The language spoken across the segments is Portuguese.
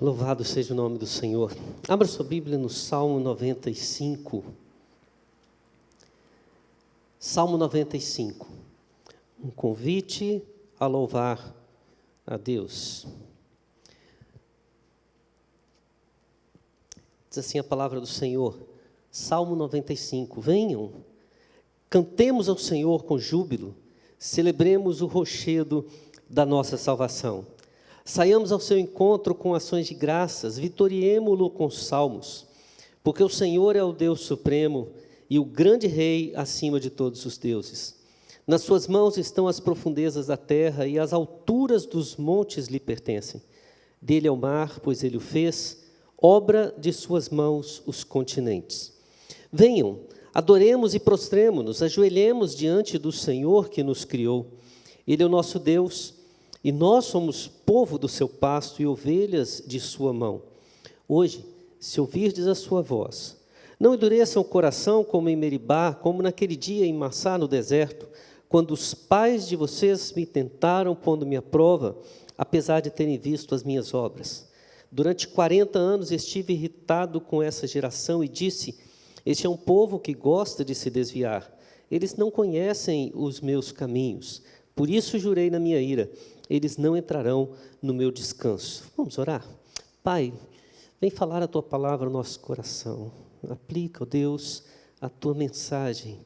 Louvado seja o nome do Senhor. Abra sua Bíblia no Salmo 95. Salmo 95. Um convite a louvar a Deus. Diz assim a palavra do Senhor. Salmo 95. Venham, cantemos ao Senhor com júbilo, celebremos o rochedo da nossa salvação. Saiamos ao seu encontro com ações de graças, vitoriemo-lo com salmos, porque o Senhor é o Deus supremo e o grande Rei acima de todos os deuses. Nas suas mãos estão as profundezas da terra e as alturas dos montes lhe pertencem. Dele é o mar, pois ele o fez, obra de suas mãos os continentes. Venham, adoremos e prostremo-nos, ajoelhemos diante do Senhor que nos criou. Ele é o nosso Deus, e nós somos povo do seu pasto e ovelhas de sua mão. Hoje, se ouvirdes a sua voz, não endureçam o coração como em Meribá, como naquele dia em Massá no deserto, quando os pais de vocês me tentaram pondo-me à prova, apesar de terem visto as minhas obras. Durante 40 anos estive irritado com essa geração e disse: este é um povo que gosta de se desviar. Eles não conhecem os meus caminhos. Por isso jurei na minha ira: eles não entrarão no meu descanso. Vamos orar? Pai, vem falar a Tua palavra no nosso coração. Aplica, ó Deus, a Tua mensagem,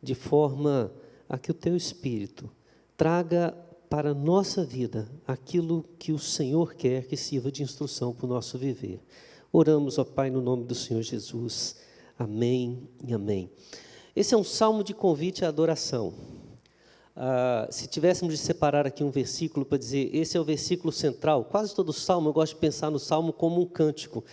de forma a que o Teu Espírito traga para a nossa vida aquilo que o Senhor quer que sirva de instrução para o nosso viver. Oramos, ó Pai, no nome do Senhor Jesus. Amém e amém. Esse é um salmo de convite à adoração. Se tivéssemos de separar aqui um versículo para dizer, esse é o versículo central, quase todo salmo, eu gosto de pensar no salmo como um cântico.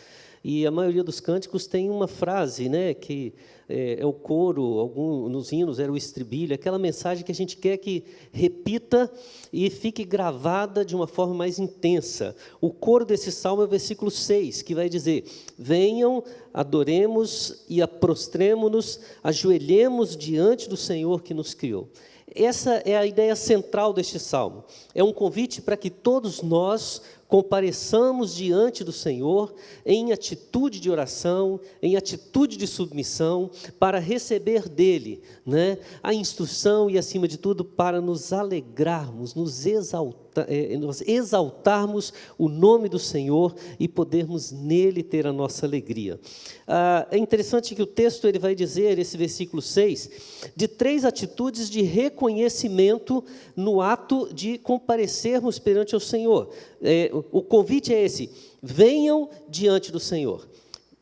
E a maioria dos cânticos tem uma frase, né, que é o coro, nos hinos era o estribilho, aquela mensagem que a gente quer que repita e fique gravada de uma forma mais intensa. O coro desse salmo é o versículo 6, que vai dizer: venham, adoremos e prostremo-nos, ajoelhemos diante do Senhor que nos criou. Essa é a ideia central deste salmo. É um convite para que todos nós compareçamos diante do Senhor em atitude de oração, em atitude de submissão, para receber dele, né, a instrução e, acima de tudo, para nos alegrarmos, nos exaltarmos o nome do Senhor e podermos nele ter a nossa alegria. É interessante que o texto ele vai dizer, esse versículo 6, de 3 atitudes de reconhecimento no ato de comparecermos perante o Senhor. O convite é esse: venham diante do Senhor,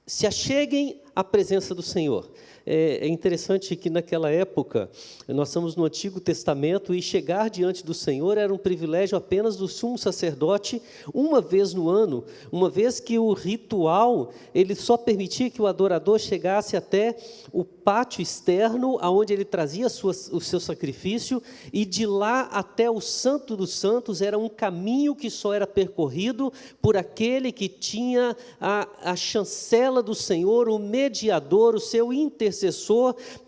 se acheguem à presença do Senhor. É interessante que naquela época, nós estamos no Antigo Testamento, e chegar diante do Senhor era um privilégio apenas do sumo sacerdote, uma vez no ano, uma vez que o ritual, ele só permitia que o adorador chegasse até o pátio externo, aonde ele trazia o seu sacrifício, e de lá até o Santo dos Santos era um caminho que só era percorrido por aquele que tinha a chancela do Senhor, o mediador, o seu intercessor,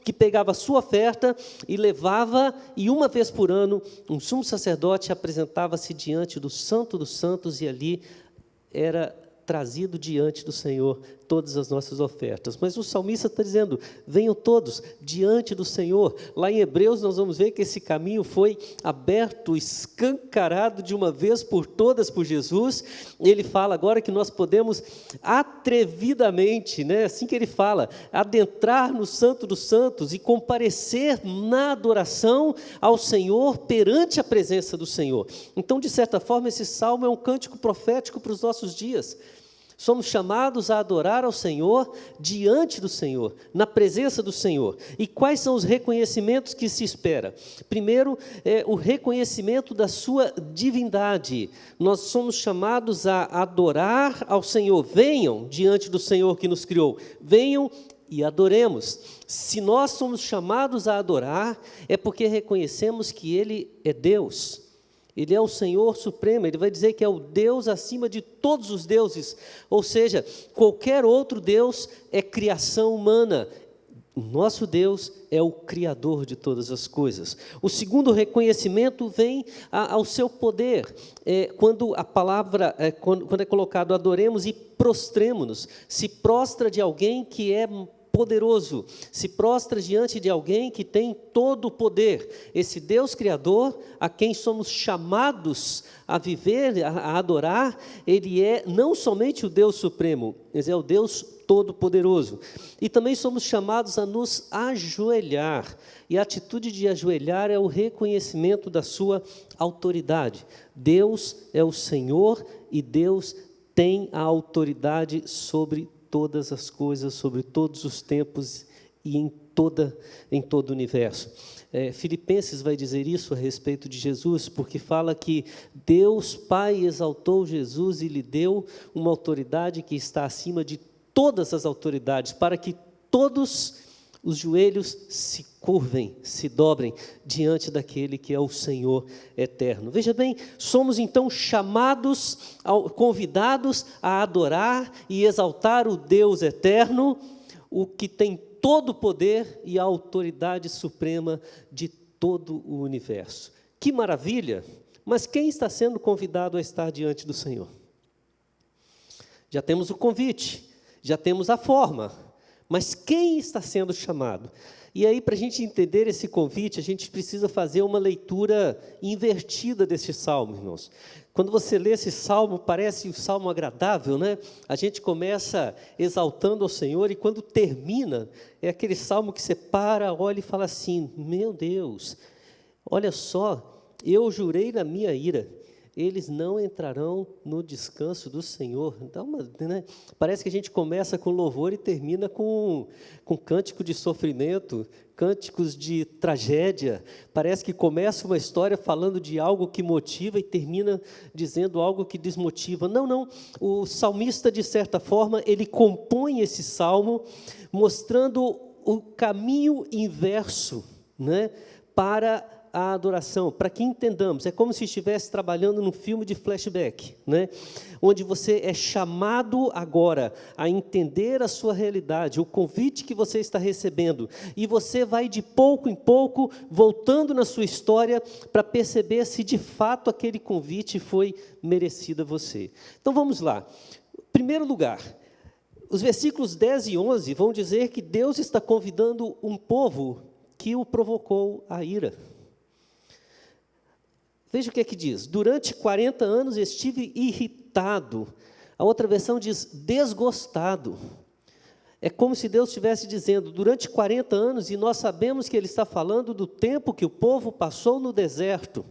que pegava a sua oferta e levava, e uma vez por ano, um sumo sacerdote apresentava-se diante do Santo dos Santos, e ali era trazido diante do Senhor todas as nossas ofertas. Mas o salmista está dizendo: venham todos diante do Senhor. Lá em Hebreus nós vamos ver que esse caminho foi aberto, escancarado de uma vez por todas por Jesus. Ele fala agora que nós podemos atrevidamente, né, assim que ele fala, adentrar no Santo dos Santos e comparecer na adoração ao Senhor perante a presença do Senhor. Então, de certa forma, esse salmo é um cântico profético para os nossos dias. Somos chamados a adorar ao Senhor diante do Senhor, na presença do Senhor. E quais são os reconhecimentos que se espera? Primeiro, o reconhecimento da sua divindade. Nós somos chamados a adorar ao Senhor. Venham diante do Senhor que nos criou. Venham e adoremos. Se nós somos chamados a adorar, é porque reconhecemos que Ele é Deus. Ele é o Senhor Supremo. Ele vai dizer que é o Deus acima de todos os deuses. Ou seja, qualquer outro Deus é criação humana. O nosso Deus é o Criador de todas as coisas. O segundo reconhecimento vem ao seu poder. Quando a palavra, quando é colocado adoremos e prostremo-nos, se prostra de alguém que é poderoso, se prostra diante de alguém que tem todo o poder. Esse Deus Criador, a quem somos chamados a viver, a adorar, Ele é não somente o Deus Supremo, mas é o Deus Todo-Poderoso. E também somos chamados a nos ajoelhar. E a atitude de ajoelhar é o reconhecimento da sua autoridade. Deus é o Senhor e Deus tem a autoridade sobre todas as coisas, sobre todos os tempos e em todo o universo. Filipenses vai dizer isso a respeito de Jesus, porque fala que Deus Pai exaltou Jesus e lhe deu uma autoridade que está acima de todas as autoridades, para que todos os joelhos se curvem, se dobrem diante daquele que é o Senhor eterno. Veja bem, somos então chamados, convidados a adorar e exaltar o Deus eterno, o que tem todo o poder e a autoridade suprema de todo o universo. Que maravilha! Mas quem está sendo convidado a estar diante do Senhor? Já temos o convite, já temos a forma, mas quem está sendo chamado? E aí, para a gente entender esse convite, a gente precisa fazer uma leitura invertida desse salmo, irmãos. Quando você lê esse salmo, parece um salmo agradável, né? A gente começa exaltando ao Senhor e quando termina, é aquele salmo que você para, olha e fala assim, meu Deus, olha só, eu jurei na minha ira, eles não entrarão no descanso do Senhor. Então, né? Parece que a gente começa com louvor e termina com cântico de sofrimento, cânticos de tragédia. Parece que começa uma história falando de algo que motiva e termina dizendo algo que desmotiva. Não, não. O salmista, de certa forma, ele compõe esse salmo mostrando o caminho inverso, né, para a adoração, para que entendamos, é como se estivesse trabalhando num filme de flashback, né? Onde você é chamado agora a entender a sua realidade, o convite que você está recebendo, e você vai de pouco em pouco voltando na sua história para perceber se de fato aquele convite foi merecido a você. Então vamos lá. Em primeiro lugar, os versículos 10 e 11 vão dizer que Deus está convidando um povo que o provocou a ira. Veja o que é que diz. Durante 40 anos estive irritado. A outra versão diz desgostado. É como se Deus estivesse dizendo, durante 40 anos, e nós sabemos que Ele está falando do tempo que o povo passou no deserto.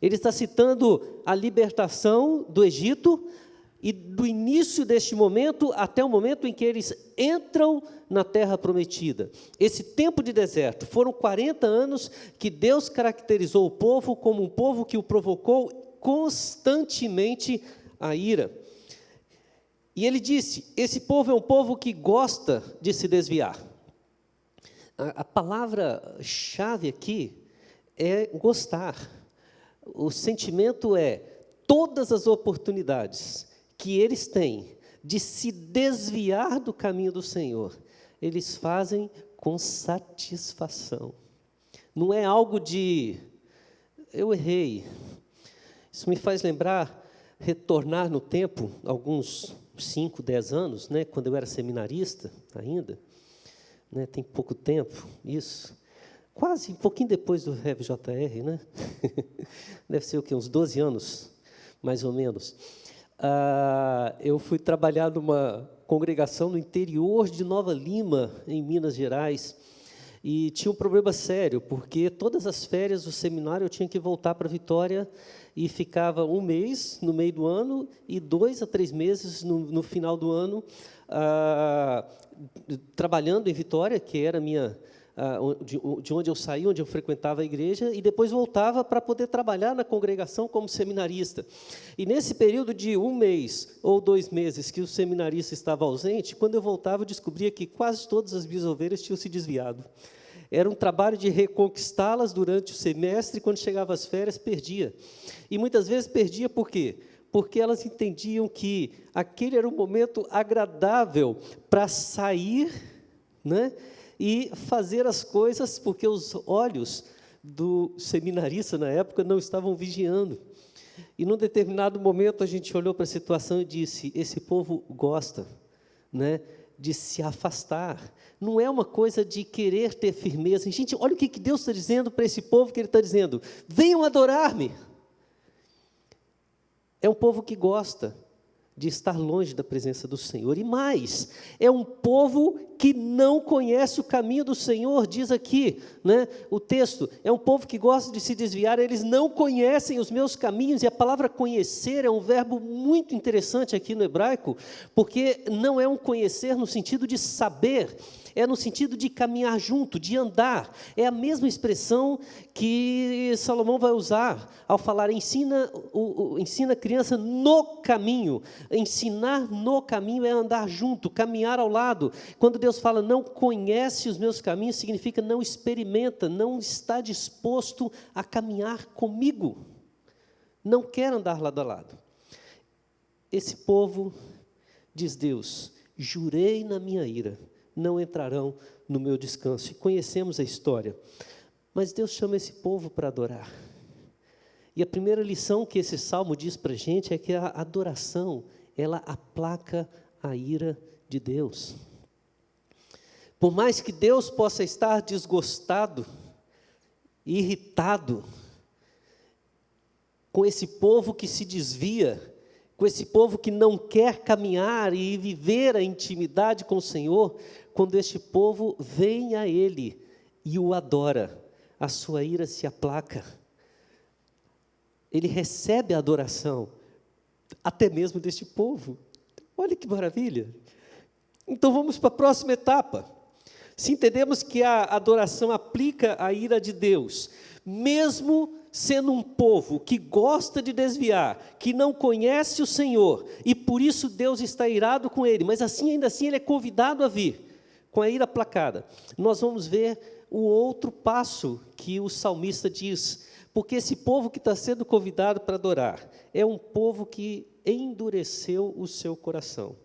Ele está citando a libertação do Egito e do início deste momento até o momento em que eles entram na terra prometida. Esse tempo de deserto, foram 40 anos que Deus caracterizou o povo como um povo que o provocou constantemente a ira. E ele disse, esse povo é um povo que gosta de se desviar. A palavra-chave aqui é gostar. O sentimento é todas as oportunidades que eles têm de se desviar do caminho do Senhor, eles fazem com satisfação. Não é algo de, eu errei. Isso me faz lembrar, retornar no tempo, alguns 5, 10 anos, né, quando eu era seminarista ainda, né, tem pouco tempo, isso, quase um pouquinho depois do RevJR, né? Deve ser o quê? Uns 12 anos, mais ou menos. Eu fui trabalhar numa congregação no interior de Nova Lima, em Minas Gerais, e tinha um problema sério, porque todas as férias do seminário eu tinha que voltar para Vitória e ficava um mês no meio do ano e 2 a 3 meses no final do ano trabalhando em Vitória, que era de onde eu saí, onde eu frequentava a igreja, e depois voltava para poder trabalhar na congregação como seminarista. E nesse período de 1 mês ou 2 meses que o seminarista estava ausente, quando eu voltava, eu descobria que quase todas as minhas ovelhas tinham se desviado. Era um trabalho de reconquistá-las durante o semestre, e quando chegava as férias, perdia. E muitas vezes perdia por quê? Porque elas entendiam que aquele era um momento agradável para sair, né, e fazer as coisas porque os olhos do seminarista na época não estavam vigiando. E num determinado momento a gente olhou para a situação e disse: esse povo gosta, né, de se afastar. Não é uma coisa de querer ter firmeza. Gente, olha o que Deus está dizendo para esse povo, que Ele está dizendo: venham adorar-me. É um povo que gosta de estar longe da presença do Senhor. E mais, é um povo que não conhece o caminho do Senhor, diz aqui, né, o texto, é um povo que gosta de se desviar, eles não conhecem os meus caminhos, e a palavra conhecer é um verbo muito interessante aqui no hebraico, porque não é um conhecer no sentido de saber, é no sentido de caminhar junto, de andar. É a mesma expressão que Salomão vai usar ao falar: ensina a criança no caminho. Ensinar no caminho é andar junto, caminhar ao lado. Quando Deus fala não conhece os meus caminhos, significa não experimenta, não está disposto a caminhar comigo. Não quer andar lado a lado. Esse povo, diz Deus, jurei na minha ira, não entrarão no meu descanso. E conhecemos a história. Mas Deus chama esse povo para adorar. E a primeira lição que esse salmo diz para a gente é que a adoração, ela aplaca a ira de Deus. Por mais que Deus possa estar desgostado, irritado com esse povo que se desvia, com esse povo que não quer caminhar e viver a intimidade com o Senhor, quando este povo vem a Ele e o adora, a sua ira se aplaca. Ele recebe a adoração, até mesmo deste povo. Olha que maravilha! Então vamos para a próxima etapa. Se entendemos que a adoração aplica a ira de Deus, mesmo sendo um povo que gosta de desviar, que não conhece o Senhor, e por isso Deus está irado com ele, mas assim, ainda assim, ele é convidado a vir, com a ira aplacada. Nós vamos ver o outro passo que o salmista diz, porque esse povo que está sendo convidado para adorar, é um povo que endureceu o seu coração.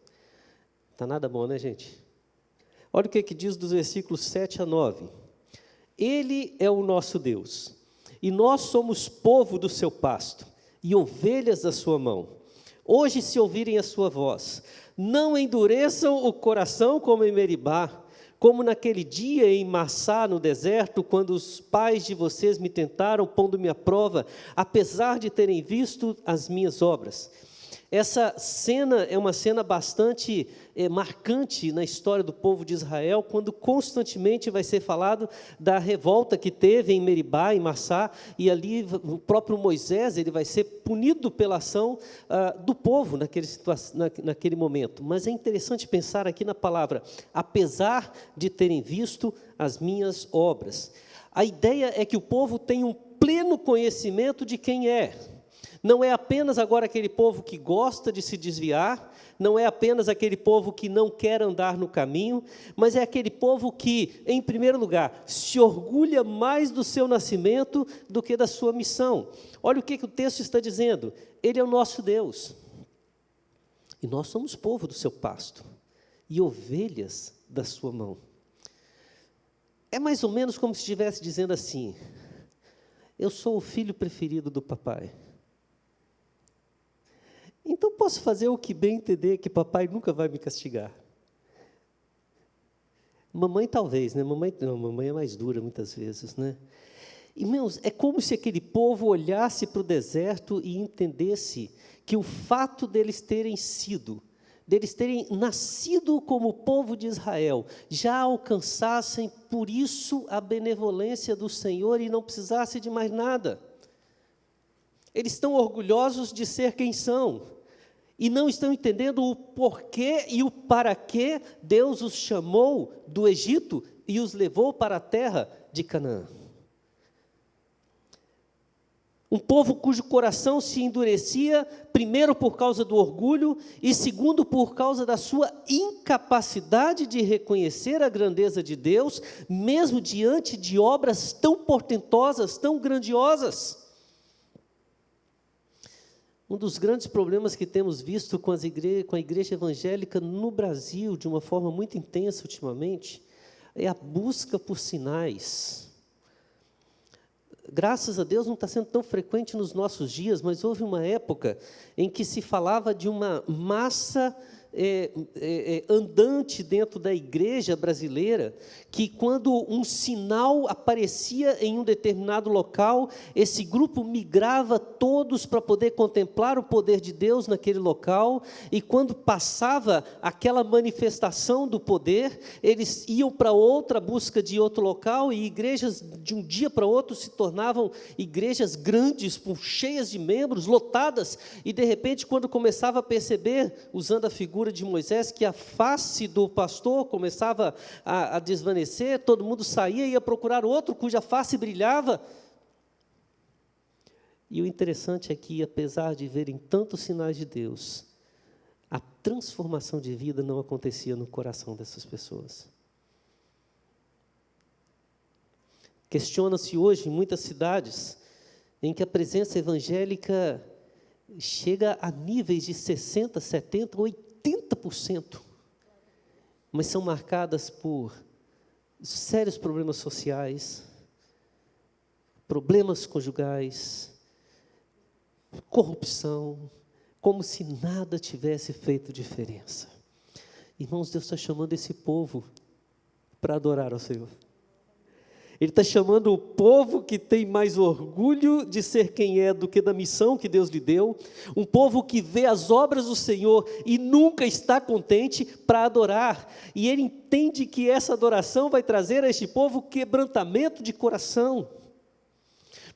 Está nada bom, né, gente? Olha o que diz dos versículos 7 a 9. Ele é o nosso Deus, e nós somos povo do seu pasto, e ovelhas da sua mão. Hoje, se ouvirem a sua voz, não endureçam o coração como em Meribá, como naquele dia em Massá, no deserto, quando os pais de vocês me tentaram, pondo-me à prova, apesar de terem visto as minhas obras. Essa cena é uma cena bastante marcante na história do povo de Israel, quando constantemente vai ser falado da revolta que teve em Meribá, em Massá, e ali o próprio Moisés ele vai ser punido pela ação do povo naquele momento. Mas é interessante pensar aqui na palavra, apesar de terem visto as minhas obras. A ideia é que o povo tem um pleno conhecimento de quem é. Não é apenas agora aquele povo que gosta de se desviar, não é apenas aquele povo que não quer andar no caminho, mas é aquele povo que, em primeiro lugar, se orgulha mais do seu nascimento do que da sua missão. Olha o que o texto está dizendo: Ele é o nosso Deus, e nós somos povo do seu pasto, e ovelhas da sua mão. É mais ou menos como se estivesse dizendo assim: eu sou o filho preferido do papai. Então posso fazer o que bem entender, que papai nunca vai me castigar. Mamãe talvez, né? Mamãe é mais dura muitas vezes, né? Irmãos, é como se aquele povo olhasse para o deserto e entendesse que o fato deles terem nascido como povo de Israel, já alcançassem por isso a benevolência do Senhor e não precisassem de mais nada. Eles estão orgulhosos de ser quem são, e não estão entendendo o porquê e o para que Deus os chamou do Egito e os levou para a terra de Canaã. Um povo cujo coração se endurecia, primeiro por causa do orgulho, e segundo por causa da sua incapacidade de reconhecer a grandeza de Deus, mesmo diante de obras tão portentosas, tão grandiosas. Um dos grandes problemas que temos visto com a igreja evangélica no Brasil, de uma forma muito intensa ultimamente, é a busca por sinais. Graças a Deus não está sendo tão frequente nos nossos dias, mas houve uma época em que se falava de uma massa andante dentro da igreja brasileira, que quando um sinal aparecia em um determinado local, esse grupo migrava todos para poder contemplar o poder de Deus naquele local, e quando passava aquela manifestação do poder, eles iam para outra busca de outro local, e igrejas de um dia para outro se tornavam igrejas grandes, cheias de membros, lotadas, e de repente quando começava a perceber, usando a figura de Moisés, que a face do pastor começava a desvanecer, todo mundo saía e ia procurar outro cuja face brilhava. E o interessante é que, apesar de verem tantos sinais de Deus, a transformação de vida não acontecia no coração dessas pessoas. Questiona-se hoje em muitas cidades em que a presença evangélica chega a níveis de 60%, 70%, 80%, mas são marcadas por sérios problemas sociais, problemas conjugais, corrupção, como se nada tivesse feito diferença. Irmãos, Deus está chamando esse povo para adorar ao Senhor. Ele está chamando o povo que tem mais orgulho de ser quem é do que da missão que Deus lhe deu, um povo que vê as obras do Senhor e nunca está contente para adorar, e ele entende que essa adoração vai trazer a este povo quebrantamento de coração,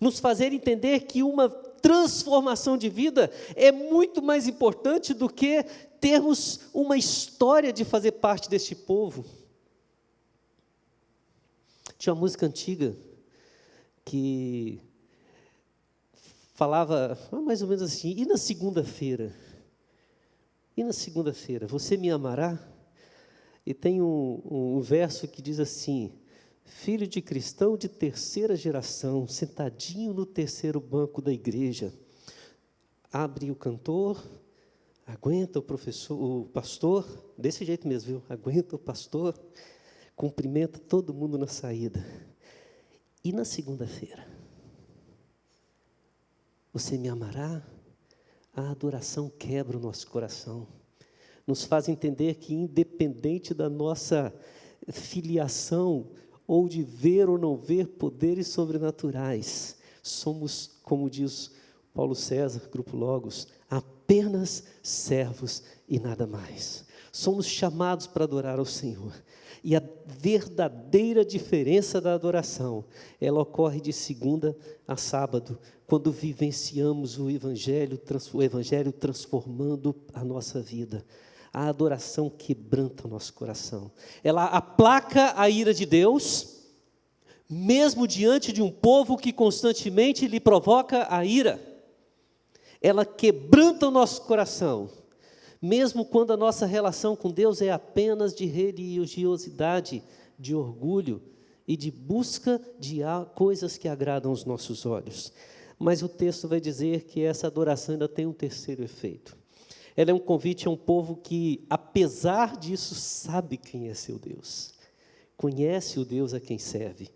nos fazer entender que uma transformação de vida é muito mais importante do que termos uma história de fazer parte deste povo. Tinha uma música antiga que falava mais ou menos assim: e na segunda-feira? E na segunda-feira, você me amará? E tem um verso que diz assim: filho de cristão de terceira geração, sentadinho no terceiro banco da igreja, abre o cantor, aguenta o pastor, desse jeito mesmo, viu? Aguenta o pastor, cumprimenta todo mundo na saída. E na segunda-feira, você me amará? A adoração quebra o nosso coração, nos faz entender que, independente da nossa filiação, ou de ver ou não ver poderes sobrenaturais, somos, como diz Paulo César, Grupo Logos, apenas servos e nada mais. Somos chamados para adorar ao Senhor. E a verdadeira diferença da adoração, ela ocorre de segunda a sábado, quando vivenciamos o Evangelho transformando a nossa vida. A adoração quebranta o nosso coração. Ela aplaca a ira de Deus, mesmo diante de um povo que constantemente lhe provoca a ira. Ela quebranta o nosso coração, mesmo quando a nossa relação com Deus é apenas de religiosidade, de orgulho e de busca de coisas que agradam os nossos olhos. Mas o texto vai dizer que essa adoração ainda tem um terceiro efeito. Ela é um convite a um povo que, apesar disso, sabe quem é seu Deus. Conhece o Deus a quem serve.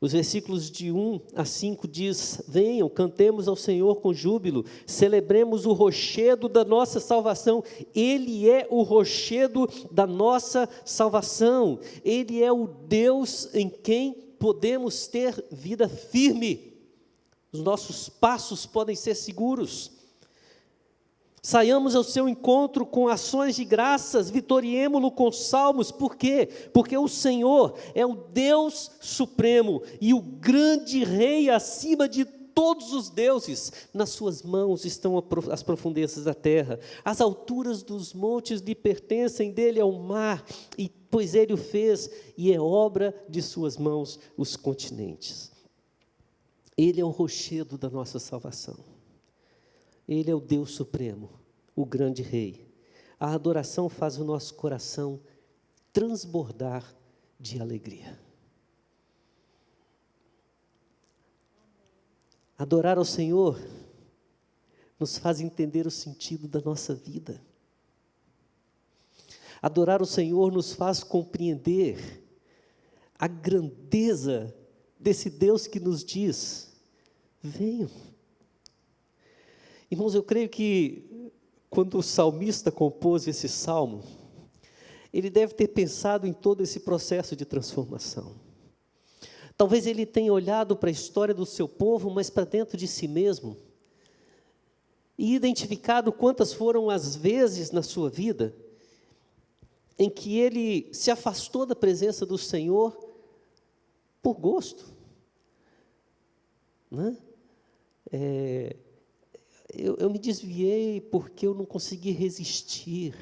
Os versículos de 1 a 5 diz: venham, cantemos ao Senhor com júbilo, celebremos o rochedo da nossa salvação. Ele é o rochedo da nossa salvação. Ele é o Deus em quem podemos ter vida firme. Os nossos passos podem ser seguros. Saiamos ao seu encontro com ações de graças, vitoriemo-lo com salmos. Por quê? Porque o Senhor é o Deus supremo e o grande Rei acima de todos os deuses. Nas suas mãos estão as profundezas da terra. As alturas dos montes lhe pertencem, dele é o mar, e pois ele o fez, e é obra de suas mãos os continentes. Ele é o rochedo da nossa salvação. Ele é o Deus supremo, o grande Rei. A adoração faz o nosso coração transbordar de alegria. Adorar ao Senhor nos faz entender o sentido da nossa vida. Adorar o Senhor nos faz compreender a grandeza desse Deus que nos diz: venham. Irmãos, eu creio que quando o salmista compôs esse salmo, ele deve ter pensado em todo esse processo de transformação. Talvez ele tenha olhado para a história do seu povo, mas para dentro de si mesmo, e identificado quantas foram as vezes na sua vida em que ele se afastou da presença do Senhor por gosto, né? Eu me desviei porque eu não consegui resistir.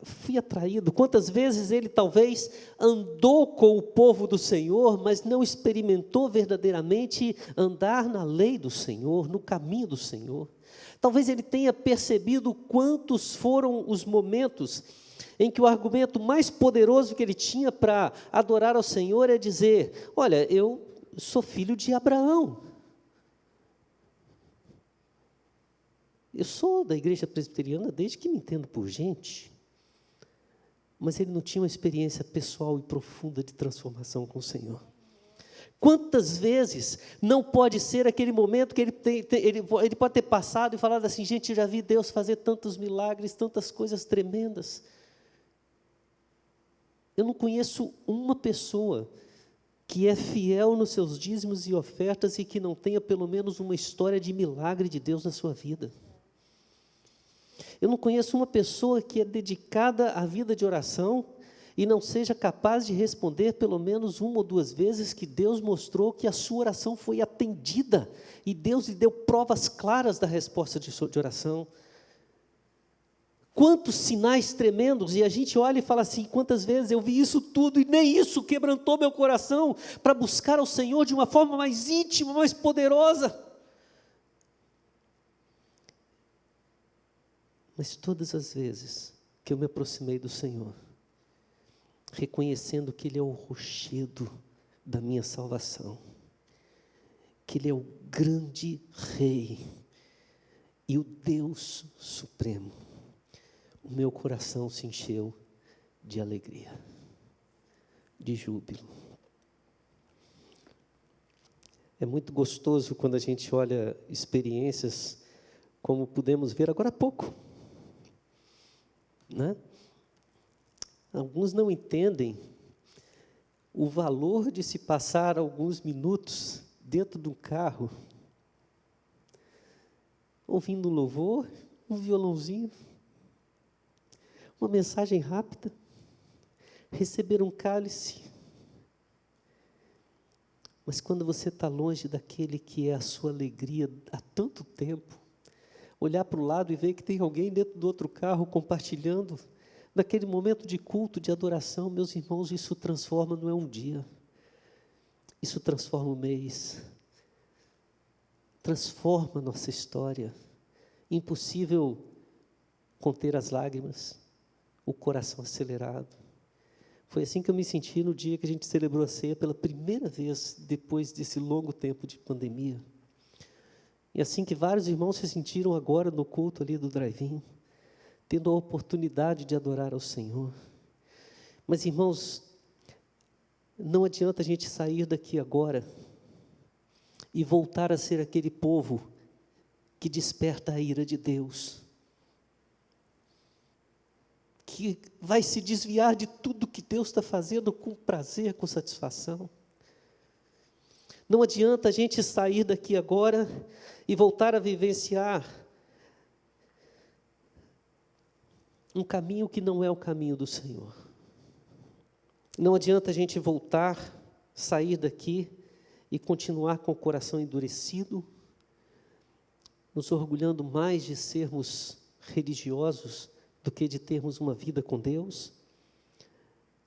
Fui atraído. Quantas vezes ele talvez andou com o povo do Senhor, mas não experimentou verdadeiramente andar na lei do Senhor, no caminho do Senhor. Talvez ele tenha percebido quantos foram os momentos em que o argumento mais poderoso que ele tinha para adorar ao Senhor é dizer: olha, eu sou filho de Abraão. Eu sou da igreja presbiteriana desde que me entendo por gente. Mas ele não tinha uma experiência pessoal e profunda de transformação com o Senhor. Quantas vezes não pode ser aquele momento que ele pode ter passado e falado assim: gente, eu já vi Deus fazer tantos milagres, tantas coisas tremendas. Eu não conheço uma pessoa que é fiel nos seus dízimos e ofertas e que não tenha pelo menos uma história de milagre de Deus na sua vida. Eu não conheço uma pessoa que é dedicada à vida de oração e não seja capaz de responder pelo menos uma ou duas vezes que Deus mostrou que a sua oração foi atendida e Deus lhe deu provas claras da resposta de oração. Quantos sinais tremendos, e a gente olha e fala assim: quantas vezes eu vi isso tudo e nem isso quebrantou meu coração para buscar ao Senhor de uma forma mais íntima, mais poderosa. Mas todas as vezes que eu me aproximei do Senhor, reconhecendo que Ele é o rochedo da minha salvação, que Ele é o grande Rei e o Deus Supremo, o meu coração se encheu de alegria, de júbilo. É muito gostoso quando a gente olha experiências como pudemos ver agora há pouco, né? Alguns não entendem o valor de se passar alguns minutos dentro de um carro, ouvindo um louvor, um violãozinho, uma mensagem rápida, receber um cálice. Mas quando você está longe daquele que é a sua alegria há tanto tempo, olhar para o lado e ver que tem alguém dentro do outro carro compartilhando, naquele momento de culto, de adoração, meus irmãos, isso transforma, não é um dia, isso transforma um mês, transforma a nossa história. Impossível conter as lágrimas, o coração acelerado. Foi assim que eu me senti no dia que a gente celebrou a ceia pela primeira vez, depois desse longo tempo de pandemia. E assim que vários irmãos se sentiram agora no culto ali do drive-in, tendo a oportunidade de adorar ao Senhor. Mas, irmãos, não adianta a gente sair daqui agora e voltar a ser aquele povo que desperta a ira de Deus, que vai se desviar de tudo que Deus está fazendo com prazer, com satisfação. Não adianta a gente sair daqui agora e voltar a vivenciar um caminho que não é o caminho do Senhor. Não adianta a gente voltar, sair daqui e continuar com o coração endurecido, nos orgulhando mais de sermos religiosos do que de termos uma vida com Deus,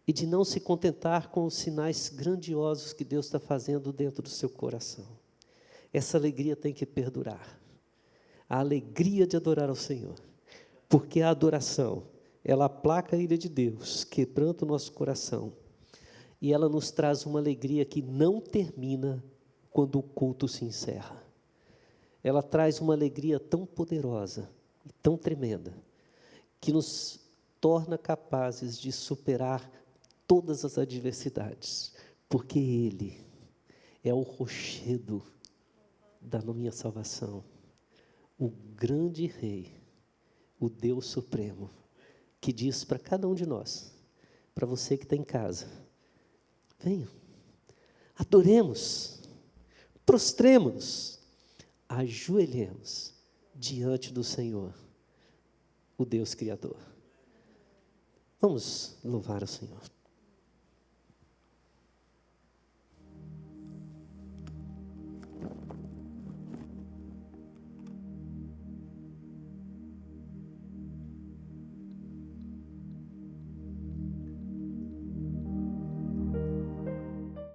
e de não se contentar com os sinais grandiosos que Deus está fazendo dentro do seu coração. Essa alegria tem que perdurar. A alegria de adorar ao Senhor. Porque a adoração, ela aplaca a ira de Deus, quebranta o nosso coração. E ela nos traz uma alegria que não termina quando o culto se encerra. Ela traz uma alegria tão poderosa e tão tremenda, que nos torna capazes de superar todas as adversidades, porque Ele é o rochedo da minha salvação, o grande Rei, o Deus Supremo, que diz para cada um de nós, para você que está em casa: venham, adoremos, prostremos-nos, ajoelhemos diante do Senhor, o Deus Criador. Vamos louvar o Senhor.